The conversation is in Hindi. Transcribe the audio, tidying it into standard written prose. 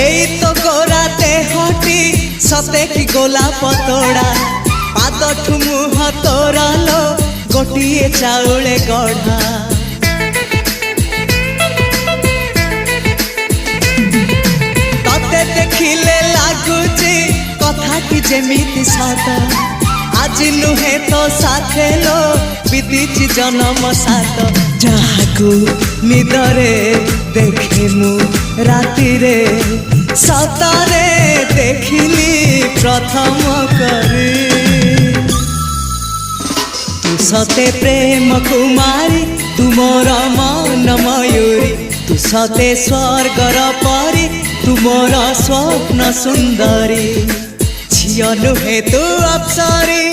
एई तो गोरा देहटी सते कि गोलाप तोड़ा पाद मुह तोरा लो गोटिए चाउले गढ़ा तते देखिले लागुची कथाटी जेमिति सत आज नुहे तो साथे लो बीतीची जन्म सात जहाकू निदरे देखे मु राति रे सतरे देखिली प्रथम करी तू सते प्रेम कुमारी तू मोर मन मयूरी तू सते स्वर्गर परी तू मोर स्वप्न सुंदरी झियो नुहे तू अप्सरी।